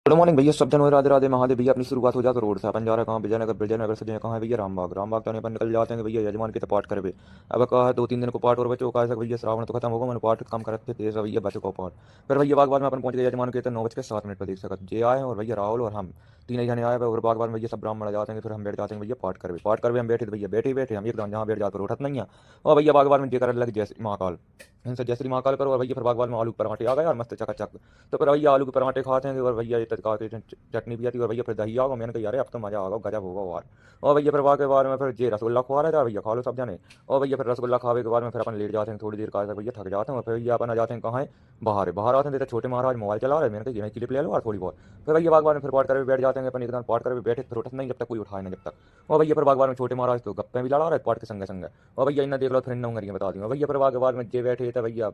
Good morning भैया, सब जन हो राधे राधे महादेव। भैया अपनी शुरुआत हो जाकर रोड से अपन जा रहे हैं कहाँ, विजयनगर। विजयनगर से कहाँ है भैया, रामबाग। रामबाग तो नहीं अपन निकल जाते हैं भैया यजमान के तो पाठ करे। अब कहा है 2-3 दिन को पाठ और बच्चों का ऐसा भैया, श्रावण तो खत्म होगा, मैंने पाठ कम करते थे भैया बच्चों को पाठ। फिर भैया बागबाग में अपन पहुंच गए यजमान के, तो 9:07 पर देख सकते जे आए हैं। और भैया राहुल और हम तीन ही जने आए हैं। और बागबाग में भैया सब ब्राह्मण आ जाते हैं। फिर हम बैठ जाते हैं भैया पाठ कर हम बैठे थे भैया, बैठे बैठे हम एकदम जहाँ बैठ जाते उठत नहीं है। और भैया बागबाग में जेकर लग जय श्री महाकाल, इनसे जय श्री महाकाल करो। और भैया फिर बागबाग में आलू के पराठे आ गए और मस्त चकाचक। तो फिर भैया आलू के पराठे खाते हैं और भैया चटनी भी आती है। और भैया फिर दही आओगे, मैंने कहा यार अब तो मजा आगा, गजब होगा यार। और भैया फिर वहाँ के बाद में फिर जे रसगुल्ला खवा रहा था भैया, खा लो सब जाने। और भैया फिर रसगुल्ला खावे के बाद में फिर अपन लेट जाते हैं थोड़ी देर का, भैया थक जाते हैं। और फिर भैया अपन आ जाते हैं कहाँ है, बाहर है। बाहर आते हैं तो छोटे महाराज मोबाइल चला रहे हैं, मैंने कहा ये क्लिप ले लो और थोड़ी बहुत। फिर भैया बागवान में फिर पाठ कर बैठ जाते हैं अपन, एकदम पाठ कर बैठे फिर उठत नहीं जब तक कोई उठाए ना जब तक। और भैया फिर बागवान में छोटे महाराज तो गप्पे भी लड़ा रहे पाठ के संगे संगे। और भैया इन्हें देख लो फिर इन नौकरियाँ बता दी। भैया फिर बागवान में जे बैठे थे भैया,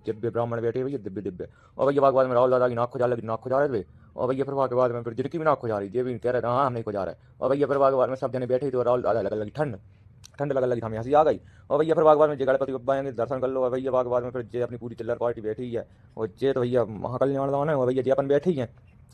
दिव्य ब्राह्मण बैठे भैया, दिव्य दिव्य। और भैया बागवान में राहुल दादा की नाक खुजा लगी, नाक खुजा रहे थे। और भैया फिर के बाद में फिर जिनकी भी नाक खुजा रही, ये भी कह रहे थे हाँ हम नहीं खुजा रहे। और भैया फिर के बाद में सब जने बैठे थे और राहुल दादा लगा लगी ठंड, ठंड लगा लगी, हमें हंसी आ गई। और भैया फिर बागवान में जय गणपति बप्पा आएंगे, दर्शन कर लो। और भैया बागवान में फिर जे अपनी पूरी चिल्लर पार्टी बैठी है। और जे तो भैया महाकल्याण दान है। और भैया जे अपन बैठी है।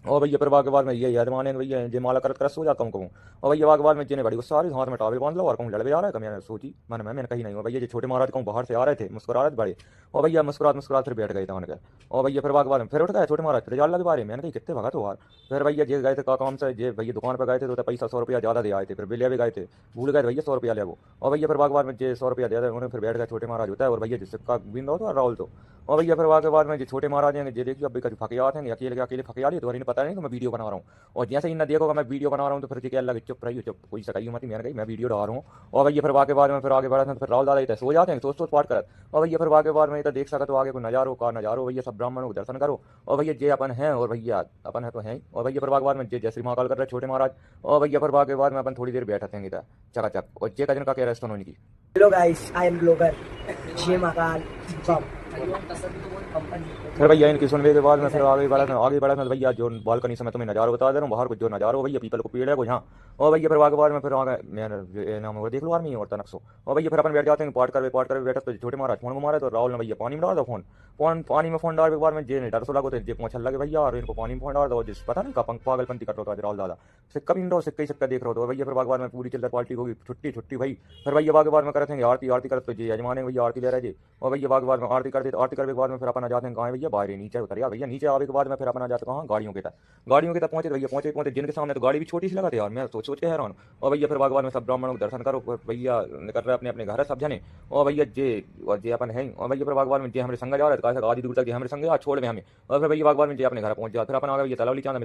और भैया फिर के बाद में ये याद माने भैया जे माला करत कर सो जाता हूँ कहूँ। और भैया के बाद में जेने बड़ी गुस्सा आ रही, हाथ में टावे बांध लो और कहूँ लड़वे आ रहा है। मैंने सोची मन में, मैंने कही नहीं। और भैया जो छोटे महाराज कहूँ बाहर से आ रहे थे मुस्कुरा रहे थे बड़े। और भैया मुस्कुरात मुस्कुरात फिर बैठ गए थे उनके। और भैया फिर के बाद में फिर उठ गए छोटे महाराज, फिर जाल लगे बारे। मैंने कही कितने भगा तो यार। फिर भैया जे गए थे का काम से, जे भैया दुकान पर गए थे तो पैसा 100 रुपया ज़्यादा दे आए थे। फिर बिल भी गए थे, भूल गए भैया 100 रुपया ले वो। और भैया फिर के बाद में जे 100 रुपया दे उन्होंने फिर बैठ गए छोटे महाराज होता है। और भैया जिससे का बिंद होता है राहुल तो। और भैया फिर के बाद में जो छोटे महाराज हैं जे देखिए अब फके आते हैं, अकेले अकेले फके आ रही है तो इन्हें पता नहीं कि मैं वीडियो बना रहा हूँ। और जैसे ही ना देखोगा मैं वीडियो बना रहा हूँ तो फिर क्या लगे चुप रही, चुप कोई सकाई मत, मैंने कही मैं वीडियो डाल रहा हूँ। और भैया फिर के बाद में फिर आगे बढ़ा था, फिर राहुल दादा इतना सो जाते हैं, सोच सोच पाठ करत। और भैया फिर के बाद में इतना देख सका तो आगे को नजारो का नजारो भैया, सब ब्राह्मणों को दर्शन करो। और भैया जे अपन हैं, और भैया अपन है तो हैं। और भैया फिर के बाद में जय श्री महाकाल कर रहे छोटे महाराज। और भैया फिर के बाद में अपन थोड़ी देर बैठते हैं चकाचक। और जे का जन का कह रहे सुनो इनकी। Hello guys, I am blogger जय महाकाल बम। फिर भैया इनकी सुनने के बाद में फिर आगे बढ़ा था भैया जो बालकनी से मैं तुम्हें नजारो बता दे रहा हूँ, बाहर कुछ जो नजारो भैया पीपल को पेड़ है कुछ, हाँ। और भैया फिर के बाद में फिर आ गए, मैं नाम और देख लो आर्मी और तनक्सो। और भैया फिर अपन बैठ जाते हैं पाठ कर बैठे तो छोटे महाराज फोन को मारे तो राहुल ने भैया पानी में डाल दो फोन। पानी में फोन डाल के बाद में जे ने डर सो लगा तो जे पहुंचल लगे भैया, और इनको पानी में फोन डाल दो जिस पता नहीं का पागलपंती कर रहा था राहुल दादा। सिक्का भी इन सिक्का ही सिक्का देख रहा हो। भैया फिर के बाद में पूरी चिल्लर पार्टी होगी, छुट्टी छुट्टी भाई। फिर भैया के बाद में करते हैं आरती, आरती करते जी यजमान भैया आरती ले रहे जी। और भैया के बाद में आरती करते, आरती करने के बाद में फिर अपन आ जाते हैं कहाँ भैया, बाहर नीचे उतर यार भैया। नीचे आने के बाद में फिर अपन आ जाते हैं कहाँ, गाड़ियों के तक पहुंचे भैया। पहुंचे पहुंचे जिनके सामने तो गाड़ी भी छोटी सी लगा था यार, मैं सोच सोच के हैरान। और भैया फिर के बाद में सब ब्राह्मणों को दर्शन करो भैया, निकल रहे अपने अपने घर सब जने। और भैया जे अपन हैं। और भैया फिर के बाद में जे हमारे संग जा रहे थे आधी दूर तक, जे हमारे संग छोड़ में हमें। और फिर भैया के बाद में जे अपने घर पहुंच जाते, फिर अपन आ गए भैया तलावली चांद